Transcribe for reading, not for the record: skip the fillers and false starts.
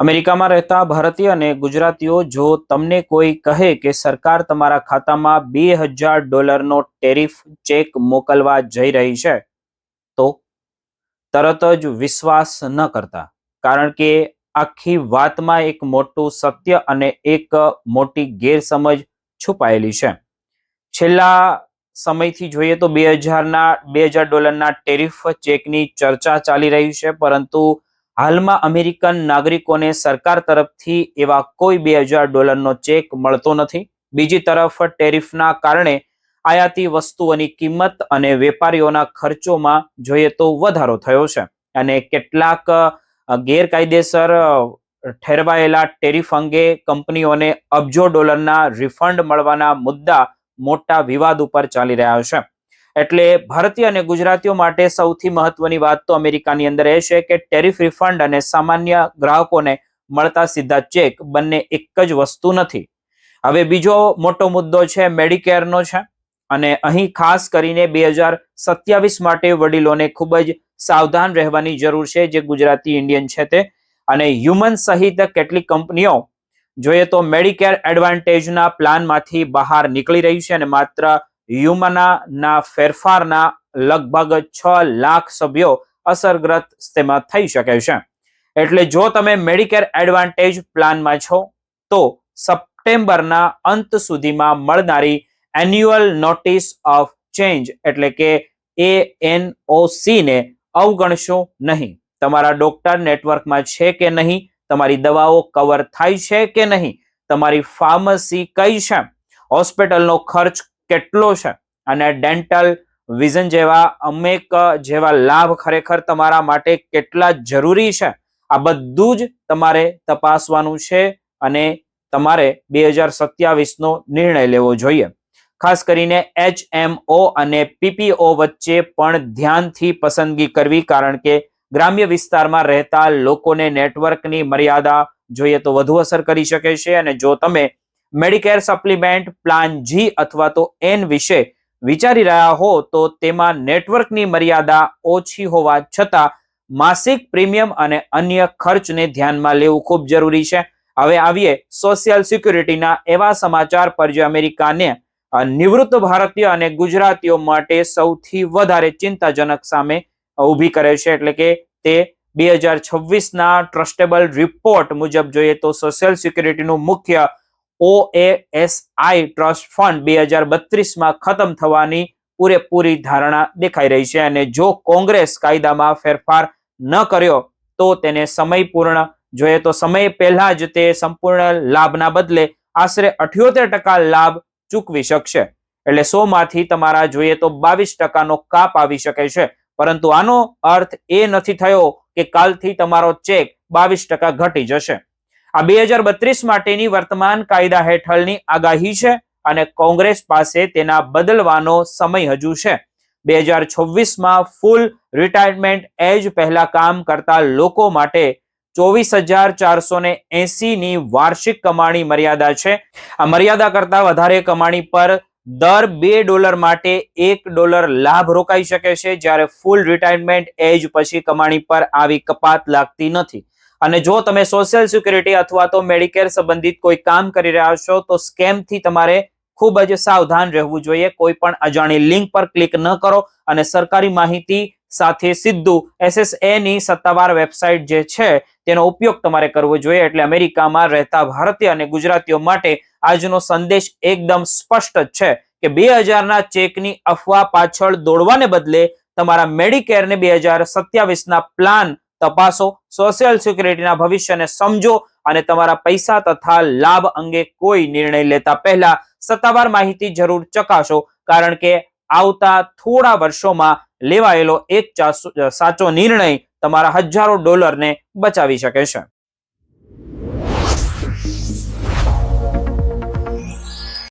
અમેરિકામાં રહેતા ભારતીય અને ગુજરાતીઓ જો તમને કોઈ કહે કે સરકાર તમારા ખાતામાં $2000નો ટેરિફ ચેક મોકલવા જઈ રહી છે તો તરત જ વિશ્વાસ ન કરતા, કારણ કે આખી વાતમાં એક મોટું સત્ય અને એક મોટી ગેરસમજ છુપાયેલી છે. છેલ્લા સમયથી જોઈએ તો $2000ના ટેરિફ ચેકની ચર્ચા ચાલી રહી છે, પરંતુ હાલમાં અમેરિકન નાગરિકોને સરકાર તરફથી એવા કોઈ $2000નો ચેક મળતો નથી. બીજી તરફ ટેરિફના કારણે આયાતી વસ્તુઓની કિંમત અને વેપારીઓના ખર્ચોમાં જોઈએ તો વધારો થયો છે, અને કેટલાક ગેરકાયદેસર ઠેરવાયેલા ટેરિફ અંગે કંપનીઓને અબજો ડોલરના રિફંડ મળવાના મુદ્દા મોટા વિવાદ ઉપર ચાલી રહ્યા છે. એટલે ભારતીય અને ગુજરાતીઓ માટે સૌથી મહત્વની વાત તો અમેરિકાની અંદર એ છે કે ટેરિફ રિફંડ અને સામાન્ય ગ્રાહકોને મળતા સીધા ચેક બંને એક જ વસ્તુ નથી. હવે બીજો મોટો મુદ્દો છે મેડિકેરનો છે, અને અહીં ખાસ કરીને 2027 માટે વડીલોને ખૂબ જ સાવધાન રહેવાની જરૂર છે, જે ગુજરાતી ઇન્ડિયન છે તે. અને હ્યુમન સહિત કેટલીક કંપનીઓ જોઈએ તો મેડિકેર એડવાન્ટેજના પ્લાનમાંથી બહાર નીકળી રહી છે, અને માત્ર હ્યુમનના ફેરફારના લગભગ 6 લાખ સભ્યો અસરગ્રસ્ત તેમાં થઈ શકે છે. એટલે જો તમે મેડિકેર એડવાન્ટેજ પ્લાનમાં છો તો સપ્ટેમ્બરના અંત સુધીમાં મળનારી એન્યુઅલ નોટિસ ઓફ ચેન્જ એટલે કે ANOC ને અવગણશો નહીં. તમારા ડોક્ટર નેટવર્કમાં છે કે નહીં, તમારી દવાઓ કવર થાય છે કે નહીં, તમારી ફાર્મસી કઈ છે, હોસ્પિટલનો ખર્ચ કેટલો છે, અને ડેન્ટલ વિઝન જેવા લાભ ખરેખર તમારા માટે કેટલા જરૂરી છે, આ બધું જ તમારે તપાસવાનું છે, અને તમારે 2027નો નિર્ણય લેવો જોઈએ. ખાસ કરીને HMO અને PPO વચ્ચે પણ ધ્યાનથી પસંદગી કરવી, કારણ કે ગ્રામ્ય વિસ્તારમાં રહેતા લોકોને નેટવર્કની મર્યાદા જોઈએ તો વધુ અસર કરી શકે છે. અને જો તમે મેડિકેર સપ્લિમેન્ટ પ્લાન G અથવા તો N વિશે વિચારી રહ્યા હો તો તેમાં નેટવર્કની મર્યાદા ઓછી હોવા છતાં માસિક પ્રીમિયમ અને અન્ય ખર્ચને ધ્યાનમાં લેવું ખૂબ જરૂરી છે. હવે આવીએ સોશિયલ સિક્યુરિટીના એવા સમાચાર પર જે અમેરિકાને નિવૃત્ત ભારતીય અને ગુજરાતીઓ માટે સૌથી વધારે ચિંતાજનક સામે ઊભી કરે છે. એટલે કે તે 2026ના ટ્રસ્ટેબલ રિપોર્ટ મુજબ જોઈએ તો સોશિયલ સિક્યુરિટીનું મુખ્ય OASI ટ્રસ્ટ ફંડ 2032માં ખતમ થવાની પૂરેપૂરી ધારણા દેખાઈ રહી છે, અને જો કોંગ્રેસ કાયદામાં ફેરફાર ન કર્યો તો તેને સમય પહેલા જ તે સંપૂર્ણ લાભના બદલે આશરે 78% લાભ ચૂકવી શકશે. એટલે 100 માંથી તમારા જોઈએ તો 22%નો કાપ આવી શકે છે. પરંતુ આનો અર્થ એ નથી થયો કે કાલથી તમારો ચેક 22% ઘટી જશે. આ 2032 માટેની વર્તમાન કાયદા હેઠળની આગાહી છે, અને કોંગ્રેસ પાસે તેના બદલવાનો સમય હજુ છે. 2026માં ફૂલ રિટાયરમેન્ટ એજ પહેલા કામ કરતા લોકો માટે 24,480ની વાર્ષિક કમાણી મર્યાદા છે. આ મર્યાદા કરતા વધારે કમાણી પર દર $2 માટે $1 લાભ રોકાઈ શકે છે, જ્યારે ફૂલ રિટાયરમેન્ટ એજ પછી કમાણી પર આવી કપાત લાગતી નથી. અને જો તમે સોશિયલ સિક્યુરિટી અથવા તો મેડિકેર સંબંધિત કોઈ કામ કરી રહ્યા છો તો સ્કેમથી તમારે ખૂબ જ સાવધાન રહેવું જોઈએ. કોઈ પણ અજાણી લિંક પર ક્લિક ન કરો, અને સરકારી માહિતી સાથે સીધું SSAની સત્તાવાર વેબસાઇટ જે છે તેનો ઉપયોગ તમારે કરવો જોઈએ. એટલે અમેરિકામાં રહેતા ભારતીય અને ગુજરાતીઓ માટે આજનો સંદેશ એકદમ સ્પષ્ટ જ છે કે 2000ના ચેકની અફવા પાછળ દોડવાને બદલે તમારા મેડિકેરને 2027ના પ્લાન તપાસો, સોશિયલ સિક્યુરિટીના ભવિષ્યને સમજો, અને તમારા પૈસા તથા લાભ અંગે કોઈ નિર્ણય લેતા પહેલા સત્તાવાર માહિતી જરૂર ચકાસો, કારણ કે આવતા થોડા વર્ષોમાં લેવાયેલો એક સાચો નિર્ણય તમારા $1000ને બચાવી શકે છે.